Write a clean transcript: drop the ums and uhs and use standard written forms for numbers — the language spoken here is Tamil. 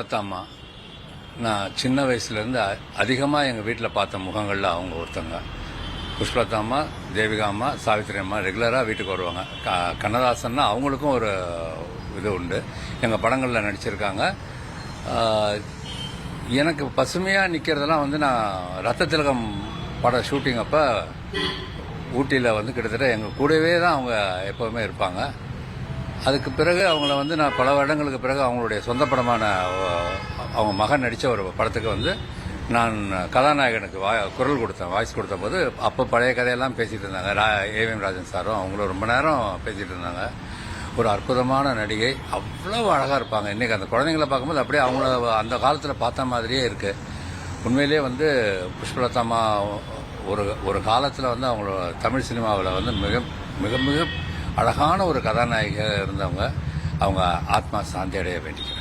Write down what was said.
புஷ்பலதா அம்மா நான் சின்ன வயசுலேருந்து அதிகமாக எங்கள் வீட்டில் பார்த்த முகங்களில் அவங்க ஒருத்தங்க. புஷ்பலதா அம்மா, தேவிகா அம்மா, சாவித்திரி அம்மா ரெகுலராக வீட்டுக்கு வருவாங்க. கண்ணதாசன்னா அவங்களுக்கும் ஒரு இது உண்டு. எங்கள் படங்களில் நடிச்சிருக்காங்க. எனக்கு பசுமையாக நிற்கிறதெல்லாம் வந்து நான் ரத்த திலகம் பட ஷூட்டிங் அப்போ ஊட்டியில் வந்து கிட்டத்தட்ட எங்கள் கூடவே தான் அவங்க எப்போவுமே இருப்பாங்க. அதுக்கு பிறகு அவங்கள வந்து நான் பல வருடங்களுக்கு பிறகு அவங்களுடைய சொந்த படமான அவங்க மகன் நடித்த ஒரு படத்துக்கு வந்து நான் கதாநாயகனுக்கு குரல் கொடுத்தேன், வாய்ஸ் கொடுத்த போது அப்போ பழைய கதையெல்லாம் பேசிகிட்டு இருந்தாங்க. ஏவிஎம் ராஜன் சாரும் அவங்களும் ரொம்ப நேரம் பேசிகிட்டு இருந்தாங்க. ஒரு அற்புதமான நடிகை, அவ்வளோ அழகாக இருப்பாங்க. இன்றைக்கி அந்த குழந்தைங்களை பார்க்கும்போது அப்படியே அவங்கள அந்த காலத்தில் பார்த்த மாதிரியே இருக்குது. உண்மையிலே வந்து புஷ்பலதா அம்மா ஒரு காலத்தில் வந்து அவங்களோட தமிழ் சினிமாவில் வந்து மிக மிக மிக அழகான ஒரு கதாநாயகியாக இருந்தவங்க. அவங்க ஆத்மா சாந்தி அடைய வேண்டிக்கிறேன்.